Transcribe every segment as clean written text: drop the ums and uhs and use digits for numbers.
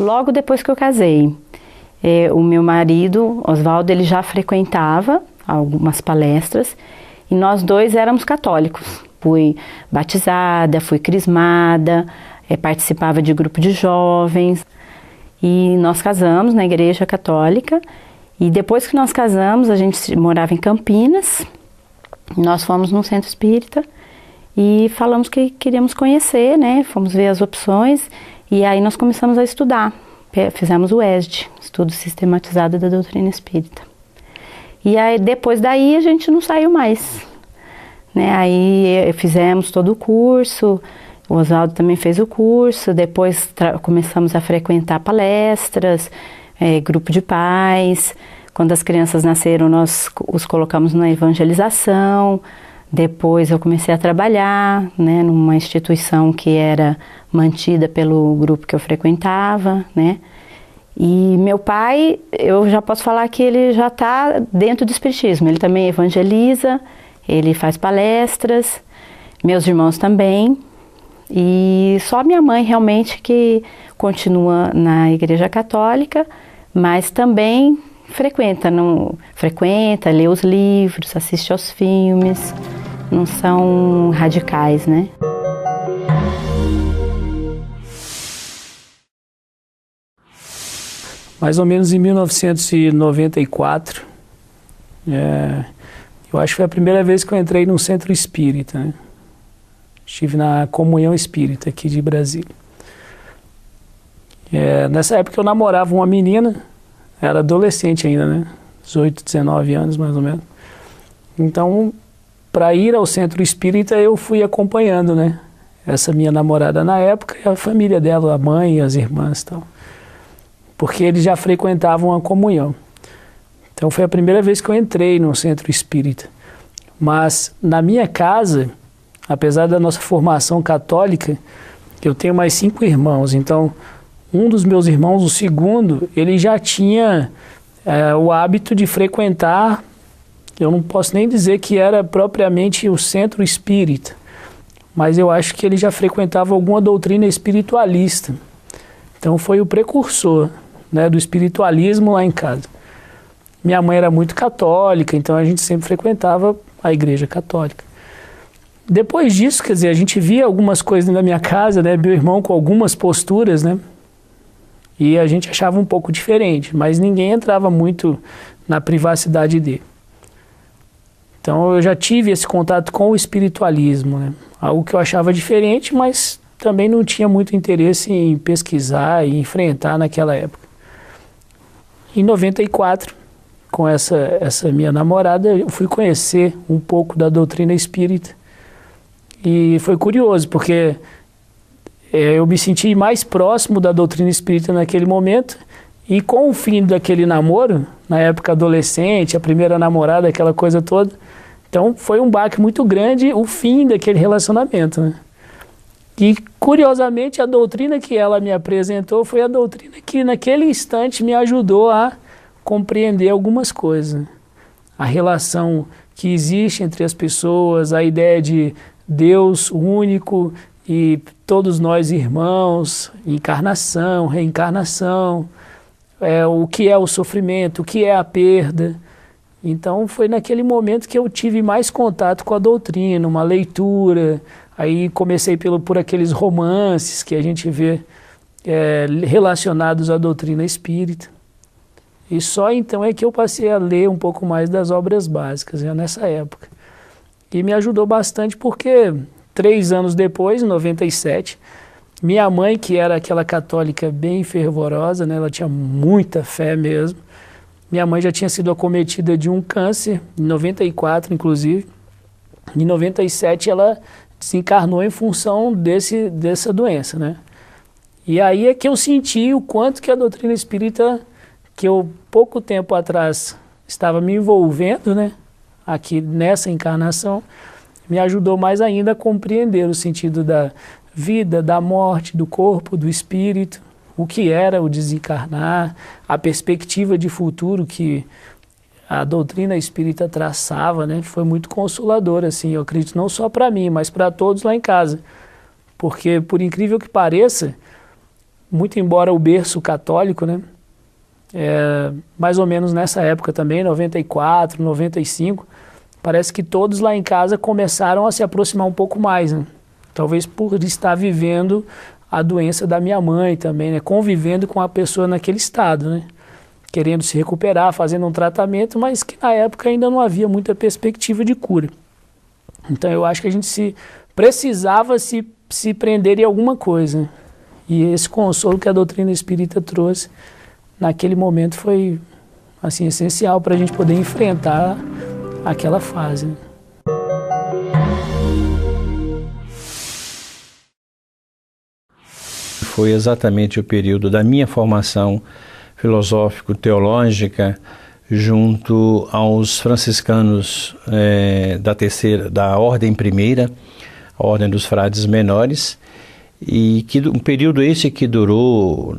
Logo depois que eu casei, o meu marido, Oswaldo, ele já frequentava algumas palestras e nós dois éramos católicos. Fui batizada, fui crismada, participava de grupo de jovens e nós casamos na igreja católica. E depois que nós casamos, a gente morava em Campinas, nós fomos num centro espírita e falamos que queríamos conhecer, né? Fomos ver as opções e aí nós começamos a estudar. Fizemos o ESD, Estudo Sistematizado da Doutrina Espírita. E aí depois daí a gente não saiu mais, né? Aí fizemos todo o curso, o Oswaldo também fez o curso, depois começamos a frequentar palestras, grupo de pais. Quando as crianças nasceram, nós os colocamos na evangelização. Depois eu comecei a trabalhar, né, numa instituição que era mantida pelo grupo que eu frequentava, né? E meu pai, eu já posso falar que ele já está dentro do espiritismo. Ele também evangeliza, ele faz palestras, meus irmãos também. E só minha mãe realmente que continua na igreja católica, mas também frequenta, lê os livros, assiste aos filmes, não são radicais, né? Mais ou menos em 1994, eu acho que foi a primeira vez que eu entrei num centro espírita, né? Estive na Comunhão Espírita aqui de Brasília. Nessa época eu namorava uma menina, era adolescente ainda, né? 18, 19 anos mais ou menos. Então, para ir ao centro espírita eu fui acompanhando, né? Essa minha namorada na época e a família dela, a mãe e as irmãs e tal. Porque eles já frequentavam a comunhão. Então foi a primeira vez que eu entrei no centro espírita. Mas na minha casa, apesar da nossa formação católica, eu tenho mais 5 irmãos. Então, um dos meus irmãos, o segundo, ele já tinha o hábito de frequentar, eu não posso nem dizer que era propriamente o centro espírita, mas eu acho que ele já frequentava alguma doutrina espiritualista. Então foi o precursor, né, do espiritualismo lá em casa. Minha mãe era muito católica, então a gente sempre frequentava a igreja católica. Depois disso, quer dizer, a gente via algumas coisas na minha casa, né, meu irmão com algumas posturas, né, e a gente achava um pouco diferente, mas ninguém entrava muito na privacidade dele. Então eu já tive esse contato com o espiritualismo, né, algo que eu achava diferente, mas também não tinha muito interesse em pesquisar e enfrentar naquela época. Em 94, com essa minha namorada, eu fui conhecer um pouco da doutrina espírita. E foi curioso, porque eu me senti mais próximo da doutrina espírita naquele momento, e com o fim daquele namoro, na época adolescente, a primeira namorada, aquela coisa toda, então foi um baque muito grande o fim daquele relacionamento, né? E, curiosamente, a doutrina que ela me apresentou foi a doutrina que, naquele instante, me ajudou a compreender algumas coisas. A relação que existe entre as pessoas, a ideia de Deus único e todos nós irmãos, encarnação, reencarnação, o que é o sofrimento, o que é a perda. Então, foi naquele momento que eu tive mais contato com a doutrina, uma leitura. Aí comecei por aqueles romances que a gente vê relacionados à doutrina espírita. E só então é que eu passei a ler um pouco mais das obras básicas, já nessa época. E me ajudou bastante porque 3 anos depois, em 97, minha mãe, que era aquela católica bem fervorosa, né, ela tinha muita fé mesmo, minha mãe já tinha sido acometida de um câncer, em 94 inclusive. Em 97 ela desencarnou em função dessa doença, né? E aí é que eu senti o quanto que a doutrina espírita, que eu pouco tempo atrás estava me envolvendo, né, aqui nessa encarnação, me ajudou mais ainda a compreender o sentido da vida, da morte, do corpo, do espírito, o que era o desencarnar, a perspectiva de futuro que a doutrina espírita traçava, né, foi muito consolador, assim, eu acredito, não só para mim, mas para todos lá em casa. Porque, por incrível que pareça, muito embora o berço católico, né, mais ou menos nessa época também, 94, 95, parece que todos lá em casa começaram a se aproximar um pouco mais, né? Talvez por estar vivendo a doença da minha mãe também, né? Convivendo com a pessoa naquele estado, né? Querendo se recuperar, fazendo um tratamento, mas que na época ainda não havia muita perspectiva de cura. Então eu acho que a gente precisava se prender em alguma coisa, né? E esse consolo que a doutrina espírita trouxe naquele momento foi assim, essencial para a gente poder enfrentar aquela fase, né? Foi exatamente o período da minha formação filosófico-teológica junto aos franciscanos da Ordem Primeira, a Ordem dos Frades Menores, e que um período esse que durou,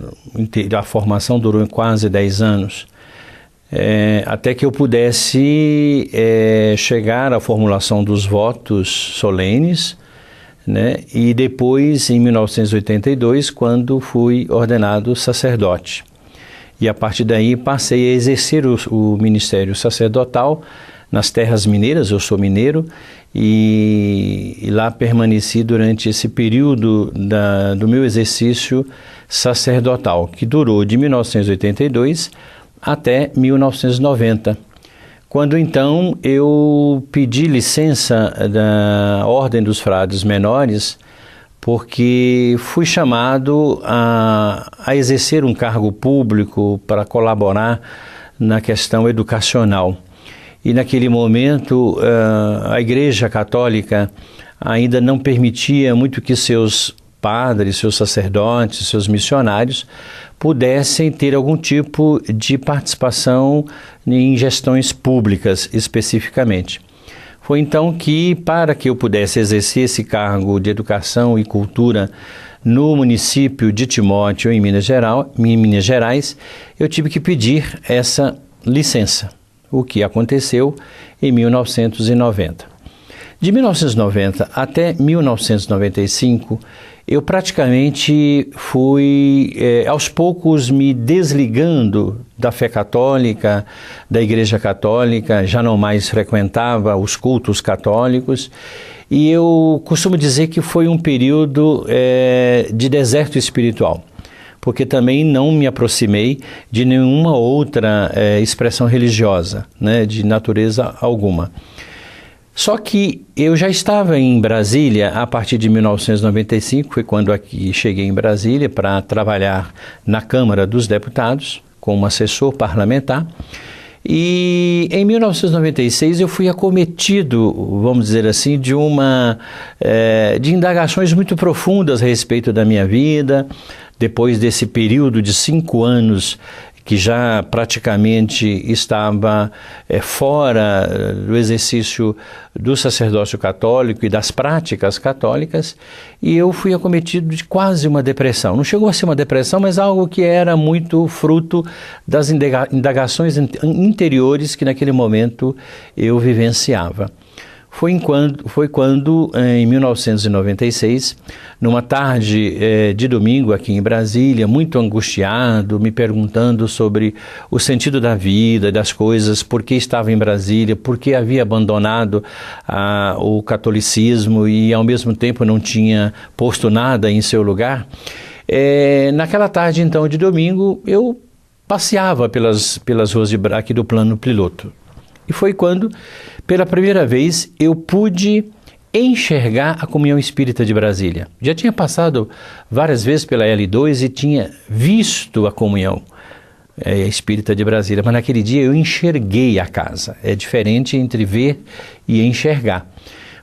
a formação durou quase 10 anos, até que eu pudesse chegar à formulação dos votos solenes, né? E depois, em 1982, quando fui ordenado sacerdote. E a partir daí passei a exercer o ministério sacerdotal nas terras mineiras, eu sou mineiro, e lá permaneci durante esse período do meu exercício sacerdotal, que durou de 1982 até 1990. Quando então eu pedi licença da Ordem dos Frades Menores, porque fui chamado a exercer um cargo público para colaborar na questão educacional. E naquele momento a Igreja Católica ainda não permitia muito que seus padres, seus sacerdotes, seus missionários pudessem ter algum tipo de participação em gestões públicas especificamente. Foi então que, para que eu pudesse exercer esse cargo de educação e cultura no município de Timóteo, em Minas Gerais, eu tive que pedir essa licença, o que aconteceu em 1990. De 1990 até 1995, eu praticamente fui, aos poucos, me desligando da fé católica, da Igreja Católica, já não mais frequentava os cultos católicos, e eu costumo dizer que foi um período de deserto espiritual, porque também não me aproximei de nenhuma outra expressão religiosa, né, de natureza alguma. Só que eu já estava em Brasília a partir de 1995, foi quando aqui cheguei em Brasília para trabalhar na Câmara dos Deputados como assessor parlamentar. E em 1996 eu fui acometido, vamos dizer assim, de indagações muito profundas a respeito da minha vida. Depois desse período de 5 anos que já praticamente estava fora do exercício do sacerdócio católico e das práticas católicas, e eu fui acometido de quase uma depressão. Não chegou a ser uma depressão, mas algo que era muito fruto das indagações interiores que naquele momento eu vivenciava. Foi quando, em 1996, numa tarde de domingo aqui em Brasília, muito angustiado, me perguntando sobre o sentido da vida, das coisas, por que estava em Brasília, por que havia abandonado o catolicismo e ao mesmo tempo não tinha posto nada em seu lugar. Naquela tarde então de domingo, eu passeava pelas ruas aqui do Plano Piloto. E foi quando, pela primeira vez, eu pude enxergar a Comunhão Espírita de Brasília. Já tinha passado várias vezes pela L2 e tinha visto a Comunhão Espírita de Brasília, mas naquele dia eu enxerguei a casa. É diferente entre ver e enxergar.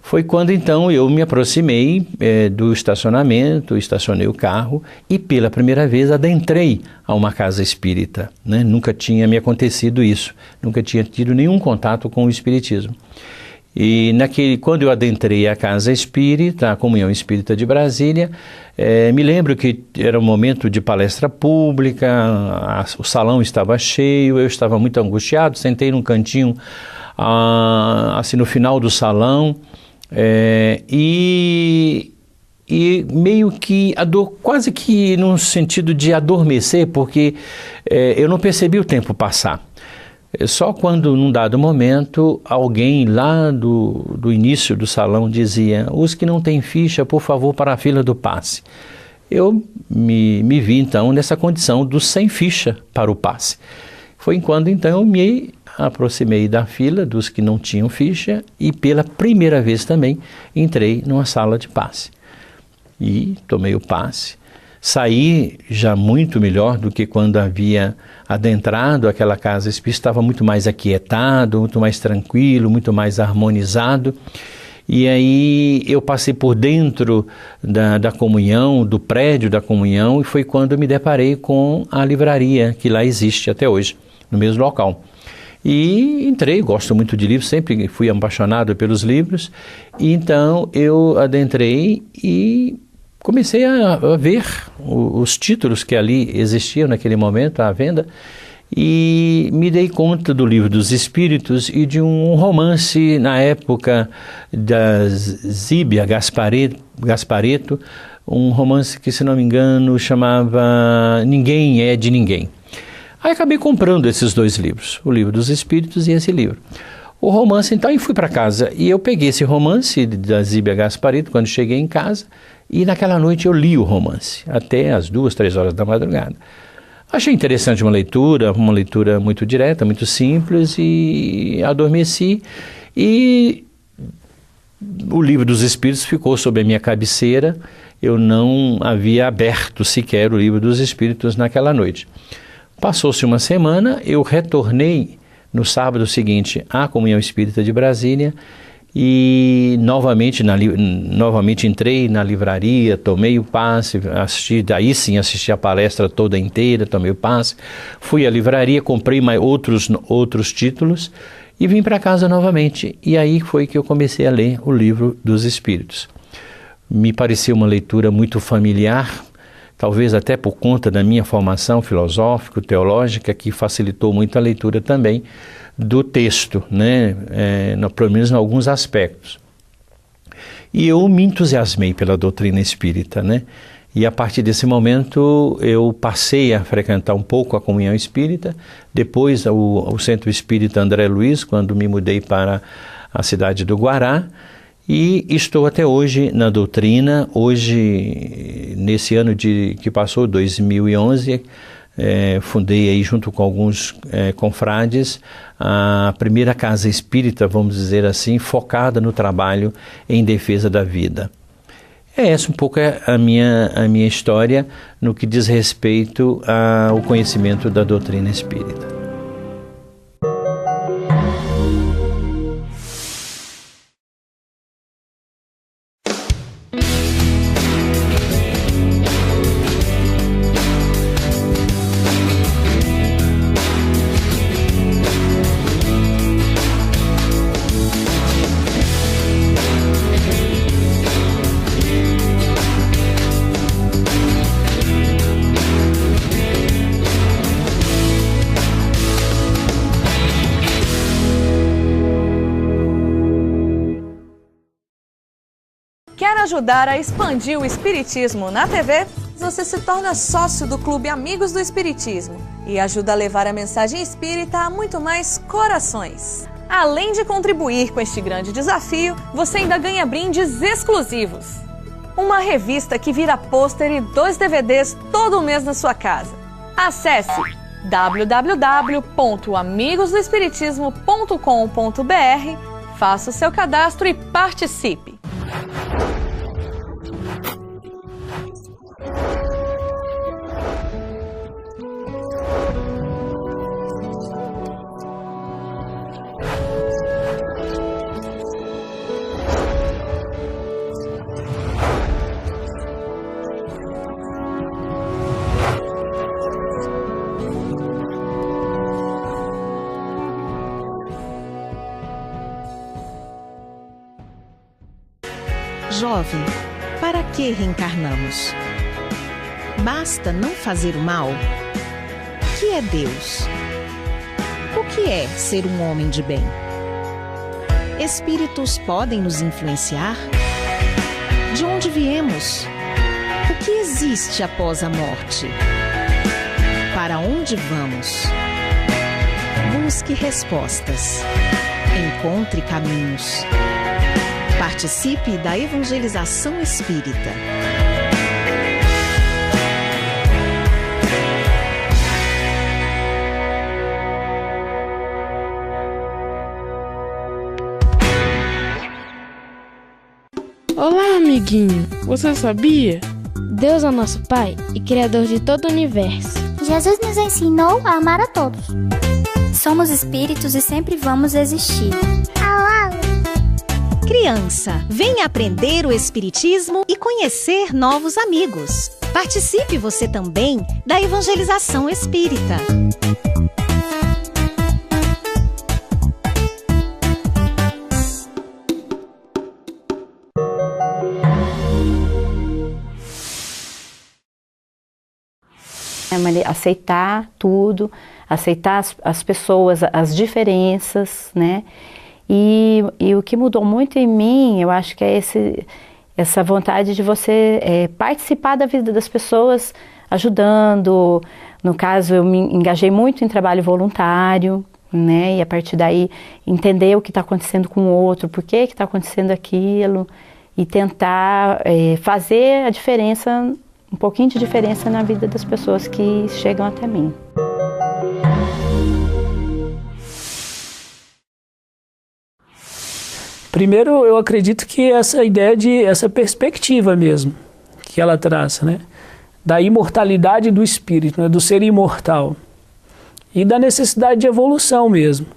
Foi quando então eu me aproximei do estacionamento, estacionei o carro e pela primeira vez adentrei a uma casa espírita, né? Nunca tinha me acontecido isso, nunca tinha tido nenhum contato com o espiritismo. E quando eu adentrei a casa espírita, a Comunhão Espírita de Brasília, me lembro que era um momento de palestra pública, o salão estava cheio, eu estava muito angustiado, sentei num cantinho assim no final do salão, e e meio que quase que num sentido de adormecer, porque eu não percebi o tempo passar. Só quando, num dado momento, alguém lá do início do salão dizia: os que não têm ficha, por favor, para a fila do passe. Eu me vi, então, nessa condição do sem ficha para o passe. Foi quando, então, eu me aproximei da fila dos que não tinham ficha e, pela primeira vez também, entrei numa sala de passe. E tomei o passe. Saí já muito melhor do que quando havia adentrado aquela casa espírita. Estava muito mais aquietado, muito mais tranquilo, muito mais harmonizado. E aí eu passei por dentro da comunhão, do prédio da comunhão, e foi quando eu me deparei com a livraria que lá existe até hoje, no mesmo local. E entrei, gosto muito de livros, sempre fui apaixonado pelos livros, e então eu adentrei e comecei a ver os títulos que ali existiam naquele momento à venda, e me dei conta do Livro dos Espíritos e de um romance na época da Zíbia Gasparetto, um romance que, se não me engano, chamava Ninguém é de Ninguém. Aí acabei comprando esses dois livros, o Livro dos Espíritos e esse livro. O romance, então, e fui para casa. E eu peguei esse romance da Zíbia Gasparetto quando cheguei em casa, e naquela noite eu li o romance, até as 2, 3 horas da madrugada. Achei interessante uma leitura muito direta, muito simples, e adormeci. E o Livro dos Espíritos ficou sob a minha cabeceira. Eu não havia aberto sequer o Livro dos Espíritos naquela noite. Passou-se uma semana, eu retornei no sábado seguinte à Comunhão Espírita de Brasília e novamente entrei na livraria, tomei o passe, assisti a palestra toda inteira, tomei o passe, fui à livraria, comprei mais outros títulos e vim para casa novamente. E aí foi que eu comecei a ler o Livro dos Espíritos. Me pareceu uma leitura muito familiar, talvez até por conta da minha formação filosófico-teológica, que facilitou muito a leitura também do texto, né? Pelo menos em alguns aspectos. E eu me entusiasmei pela doutrina espírita, né? E a partir desse momento eu passei a frequentar um pouco a Comunhão Espírita, depois o Centro Espírita André Luiz, quando me mudei para a cidade do Guará, e estou até hoje na doutrina. Hoje, nesse ano que passou, 2011, fundei aí junto com alguns confrades a primeira casa espírita, vamos dizer assim, focada no trabalho em defesa da vida. Essa um pouco a minha história no que diz respeito ao conhecimento da doutrina espírita. Quer ajudar a expandir o Espiritismo na TV? Você se torna sócio do Clube Amigos do Espiritismo e ajuda a levar a mensagem espírita a muito mais corações. Além de contribuir com este grande desafio, você ainda ganha brindes exclusivos. Uma revista que vira pôster e 2 DVDs todo mês na sua casa. Acesse www.amigosdoespiritismo.com.br, faça o seu cadastro e participe. Jovem, para que reencarnamos? Basta não fazer o mal? O que é Deus? O que é ser um homem de bem? Espíritos podem nos influenciar? De onde viemos? O que existe após a morte? Para onde vamos? Busque respostas. Encontre caminhos. Participe da evangelização espírita. Olá, amiguinho. Você sabia? Deus é nosso Pai e Criador de todo o universo. Jesus nos ensinou a amar a todos. Somos espíritos e sempre vamos existir. Criança, venha aprender o Espiritismo e conhecer novos amigos. Participe você também da evangelização espírita. Aceitar tudo, aceitar as pessoas, as diferenças, né? E o que mudou muito em mim, eu acho que é essa vontade de você participar da vida das pessoas, ajudando. No caso, eu me engajei muito em trabalho voluntário, né? E a partir daí entender o que está acontecendo com o outro, por que está acontecendo aquilo, e tentar fazer a diferença, um pouquinho de diferença na vida das pessoas que chegam até mim. Primeiro, eu acredito que essa ideia essa perspectiva mesmo, que ela traça, né? Da imortalidade do espírito, né? Do ser imortal. E da necessidade de evolução mesmo.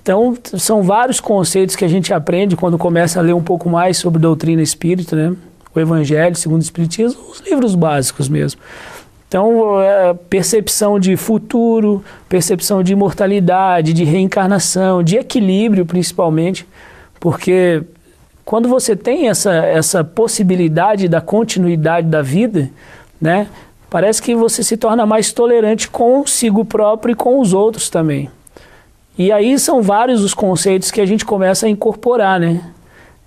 Então, são vários conceitos que a gente aprende quando começa a ler um pouco mais sobre doutrina espírita, né? O Evangelho segundo o Espiritismo, os livros básicos mesmo. Então, percepção de futuro, percepção de imortalidade, de reencarnação, de equilíbrio principalmente, porque quando você tem essa possibilidade da continuidade da vida, né, parece que você se torna mais tolerante consigo próprio e com os outros também. E aí são vários os conceitos que a gente começa a incorporar, né?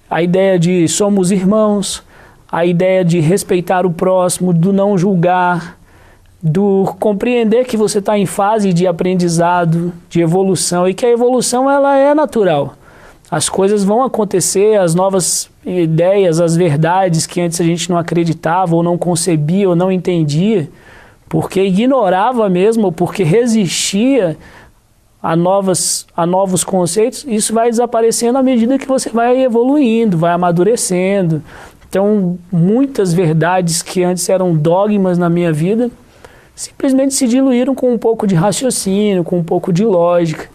A ideia de somos irmãos, a ideia de respeitar o próximo, do não julgar, do compreender que você está em fase de aprendizado, de evolução, e que a evolução ela é natural. As coisas vão acontecer, as novas ideias, as verdades que antes a gente não acreditava, ou não concebia, ou não entendia, porque ignorava mesmo, ou porque resistia a novos conceitos, isso vai desaparecendo à medida que você vai evoluindo, vai amadurecendo. Então, muitas verdades que antes eram dogmas na minha vida, simplesmente se diluíram com um pouco de raciocínio, com um pouco de lógica.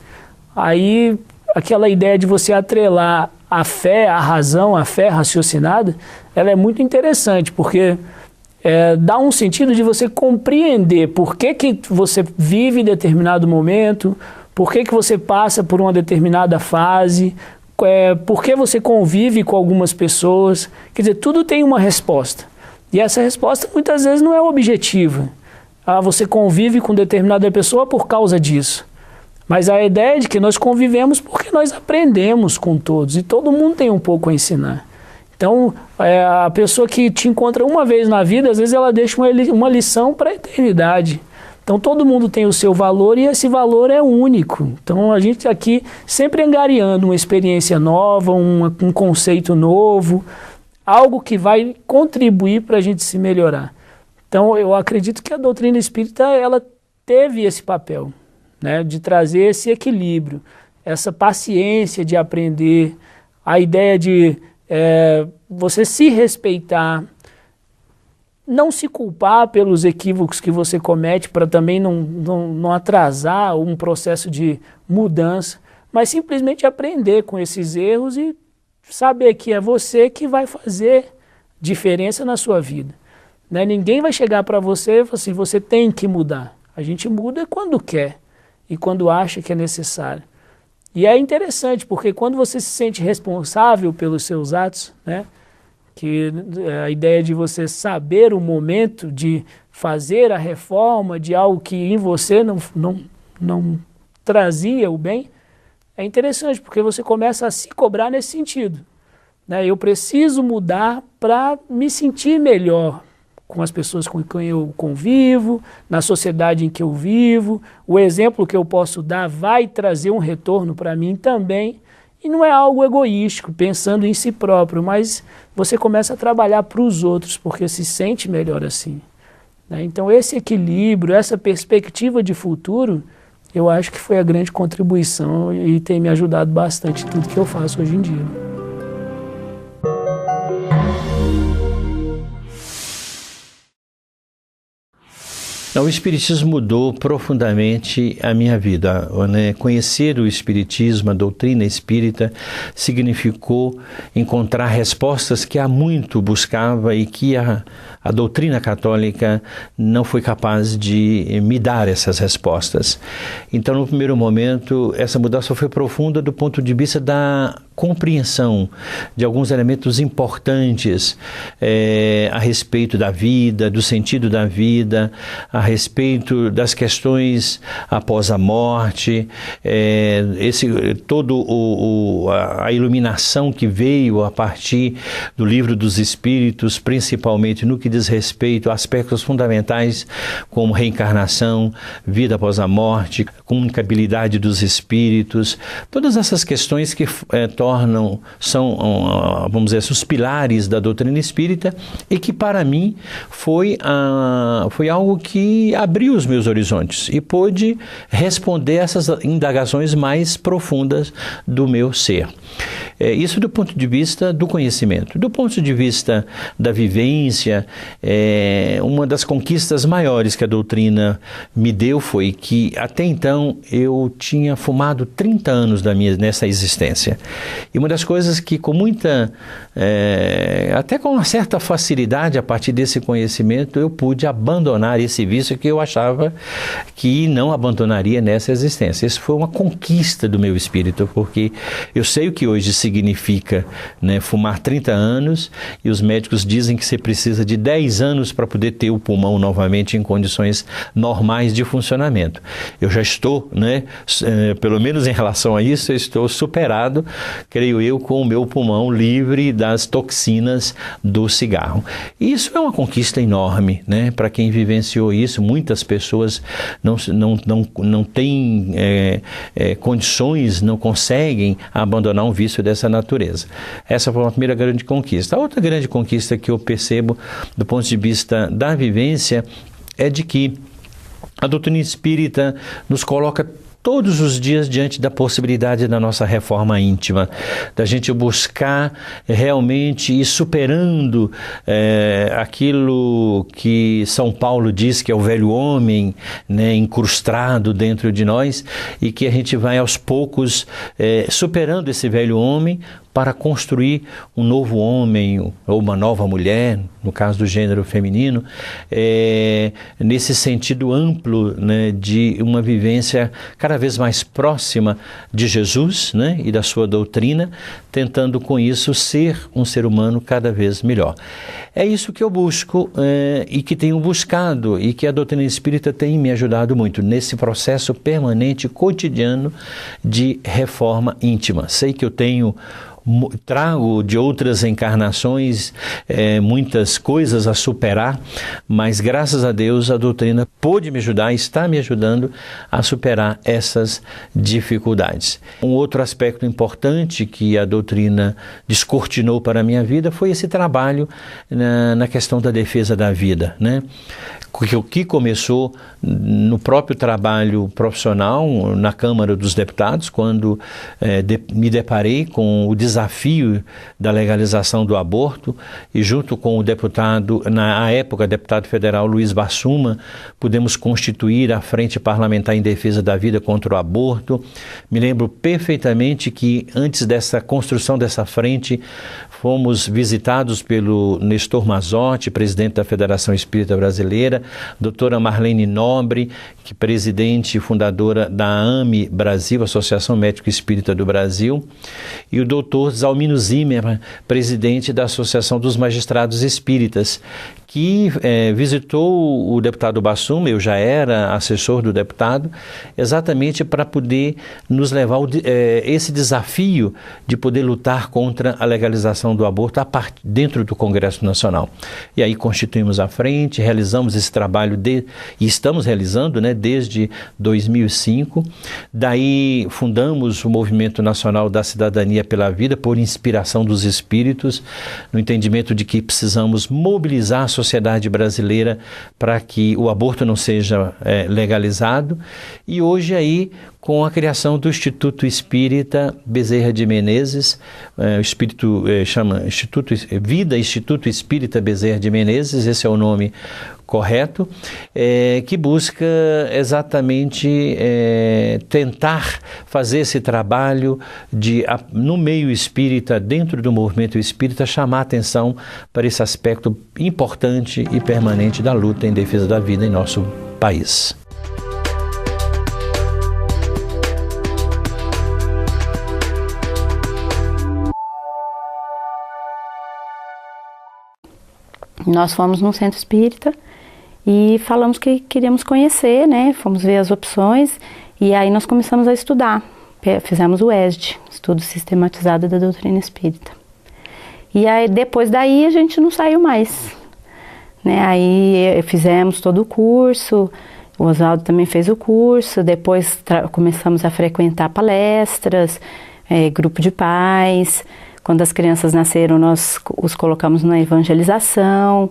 Aí, aquela ideia de você atrelar a fé, a razão, a fé raciocinada, ela é muito interessante, porque dá um sentido de você compreender por que você vive em determinado momento, por que você passa por uma determinada fase, por que você convive com algumas pessoas. Quer dizer, tudo tem uma resposta. E essa resposta muitas vezes não é objetiva. Você convive com determinada pessoa por causa disso. Mas a ideia é de que nós convivemos porque nós aprendemos com todos. E todo mundo tem um pouco a ensinar. Então, a pessoa que te encontra uma vez na vida, às vezes ela deixa uma lição para a eternidade. Então, todo mundo tem o seu valor e esse valor é único. Então, a gente aqui sempre angariando uma experiência nova, um conceito novo, algo que vai contribuir para a gente se melhorar. Então, eu acredito que a doutrina espírita, ela teve esse papel, né, de trazer esse equilíbrio, essa paciência de aprender, a ideia de você se respeitar, não se culpar pelos equívocos que você comete para também não atrasar um processo de mudança, mas simplesmente aprender com esses erros e saber que é você que vai fazer diferença na sua vida. Né? Ninguém vai chegar para você e falar assim, você tem que mudar. A gente muda quando quer e quando acha que é necessário. E é interessante, porque quando você se sente responsável pelos seus atos, né? Que a ideia de você saber o momento de fazer a reforma de algo que em você não trazia o bem, é interessante, porque você começa a se cobrar nesse sentido. né? Eu preciso mudar para me sentir melhor com as pessoas com quem eu convivo, na sociedade em que eu vivo. O exemplo que eu posso dar vai trazer um retorno para mim também. E não é algo egoístico, pensando em si próprio, mas você começa a trabalhar para os outros, porque se sente melhor assim, né? Então esse equilíbrio, essa perspectiva de futuro, eu acho que foi a grande contribuição e tem me ajudado bastante em tudo que eu faço hoje em dia. O Espiritismo mudou profundamente a minha vida, né? Conhecer o Espiritismo, a doutrina espírita, significou encontrar respostas que há muito buscava e que a doutrina católica não foi capaz de me dar essas respostas. Então, no primeiro momento, essa mudança foi profunda do ponto de vista da compreensão de alguns elementos importantes a respeito da vida, do sentido da vida, a respeito das questões após a morte, a iluminação que veio a partir do Livro dos Espíritos, principalmente no que diz respeito a aspectos fundamentais como reencarnação, vida após a morte, comunicabilidade dos espíritos, todas essas questões que são, vamos dizer, os pilares da doutrina espírita e que para mim foi algo que abriu os meus horizontes e pôde responder essas indagações mais profundas do meu ser. Isso do ponto de vista do conhecimento. Do ponto de vista da vivência, uma das conquistas maiores que a doutrina me deu foi que até então eu tinha fumado 30 anos nessa existência. E uma das coisas que com muita, até com uma certa facilidade a partir desse conhecimento, eu pude abandonar esse vício que eu achava que não abandonaria nessa existência. Isso foi uma conquista do meu espírito, porque eu sei o que hoje significa, né, fumar 30 anos e os médicos dizem que você precisa de 10 anos para poder ter o pulmão novamente em condições normais de funcionamento. Eu já estou, né, pelo menos em relação a isso, eu estou superado, creio eu, com o meu pulmão livre das toxinas do cigarro. E isso é uma conquista enorme, né, para quem vivenciou isso. Muitas pessoas não têm condições, não conseguem abandonar um vício dessa natureza. Essa foi uma primeira grande conquista. A outra grande conquista que eu percebo do ponto de vista da vivência é de que a doutrina espírita nos coloca todos os dias diante da possibilidade da nossa reforma íntima, da gente buscar realmente ir superando aquilo que São Paulo diz que é o velho homem, né, incrustado dentro de nós, e que a gente vai aos poucos superando esse velho homem para construir um novo homem ou uma nova mulher, no caso do gênero feminino, nesse sentido amplo, né, de uma vivência cada vez mais próxima de Jesus, né, e da sua doutrina, tentando com isso ser um ser humano cada vez melhor. É isso que eu busco e que tenho buscado e que a doutrina espírita tem me ajudado muito nesse processo permanente, cotidiano de reforma íntima. Sei que eu trago de outras encarnações muitas coisas a superar, mas graças a Deus a doutrina pôde me ajudar, está me ajudando a superar essas dificuldades. Um outro aspecto importante que a doutrina descortinou para a minha vida foi esse trabalho na questão da defesa da vida, né? O que começou no próprio trabalho profissional na Câmara dos Deputados, quando me deparei com o desafio da legalização do aborto e junto com o deputado, na época deputado federal Luiz Bassuma, pudemos constituir a Frente Parlamentar em Defesa da Vida contra o Aborto. Me lembro perfeitamente que antes dessa construção dessa frente, fomos visitados pelo Nestor Mazotti, presidente da Federação Espírita Brasileira, doutora Marlene Nobre, que presidente e fundadora da AME Brasil, Associação Médico Espírita do Brasil, e o doutor Zalmino Zimmer, presidente da Associação dos Magistrados Espíritas, que visitou o deputado Bassum, eu já era assessor do deputado, exatamente para poder nos levar esse desafio de poder lutar contra a legalização do aborto dentro do Congresso Nacional. E aí constituímos a frente, realizamos esse trabalho e estamos realizando, né, desde 2005. Daí fundamos o Movimento Nacional da Cidadania pela Vida, por inspiração dos espíritos, no entendimento de que precisamos mobilizar a sociedade brasileira para que o aborto não seja legalizado. E hoje aí, com a criação do Instituto Espírita Bezerra de Menezes, o Espírito chama Instituto Espírita Bezerra de Menezes, esse é o nome correto, que busca exatamente tentar fazer esse trabalho no meio espírita, dentro do movimento espírita, chamar a atenção para esse aspecto importante e permanente da luta em defesa da vida em nosso país. Nós fomos num centro espírita e falamos que queríamos conhecer, né? Fomos ver as opções e aí nós começamos a estudar. Fizemos o ESD, Estudo Sistematizado da Doutrina Espírita. E aí depois daí a gente não saiu mais, né? Aí fizemos todo o curso, o Oswaldo também fez o curso, depois começamos a frequentar palestras, grupo de pais. Quando as crianças nasceram, nós os colocamos na evangelização.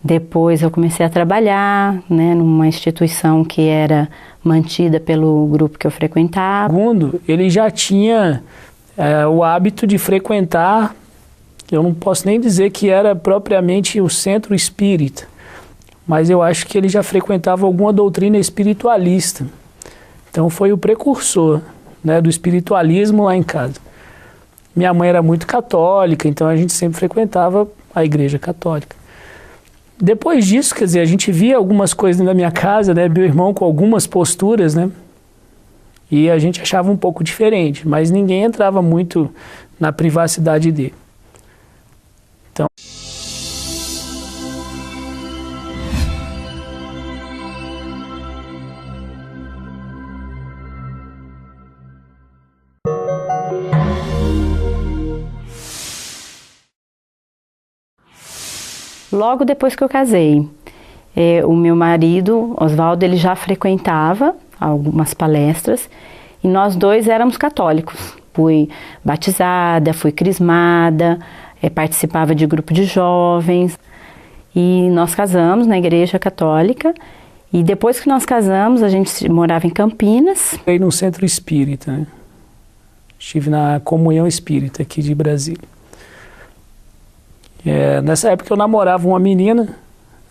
Depois eu comecei a trabalhar, né, numa instituição que era mantida pelo grupo que eu frequentava. Segundo, ele já tinha o hábito de frequentar, eu não posso nem dizer que era propriamente o centro espírita, mas eu acho que ele já frequentava alguma doutrina espiritualista. Então foi o precursor, né, do espiritualismo lá em casa. Minha mãe era muito católica, então a gente sempre frequentava a igreja católica. Depois disso, quer dizer, a gente via algumas coisas na minha casa, né, meu irmão com algumas posturas, né, e a gente achava um pouco diferente, mas ninguém entrava muito na privacidade dele. Então... Logo depois que eu casei, o meu marido, Oswaldo, ele já frequentava algumas palestras e nós dois éramos católicos. Fui batizada, fui crismada, participava de grupo de jovens e nós casamos na igreja católica. E depois que nós casamos, a gente morava em Campinas. Fui no centro espírita, né? Estive na Comunhão Espírita aqui de Brasília. Nessa época eu namorava uma menina,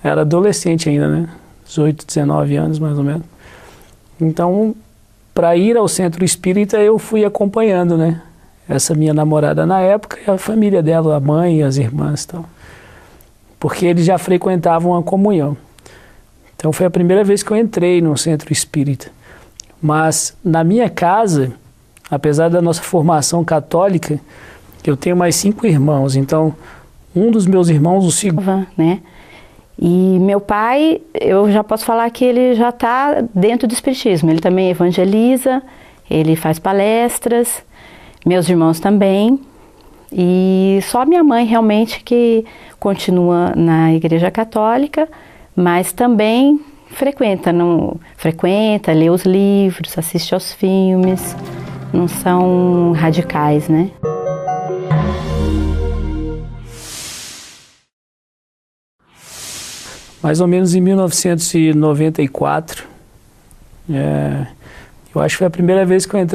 era adolescente ainda, né? 18, 19 anos mais ou menos. Então, para ir ao centro espírita eu fui acompanhando, né? Essa minha namorada na época e a família dela, a mãe e as irmãs e tal. Porque eles já frequentavam a comunhão. Então foi a primeira vez que eu entrei no centro espírita. Mas na minha casa, apesar da nossa formação católica, eu tenho mais 5 irmãos, então... Um dos meus irmãos, o segundo, né? E meu pai, eu já posso falar que ele já está dentro do espiritismo. Ele também evangeliza, ele faz palestras, meus irmãos também. E só minha mãe realmente que continua na igreja católica, mas também frequenta, lê os livros, assiste aos filmes. Não são radicais, né? Mais ou menos em 1994, eu acho que foi a primeira vez que eu entrei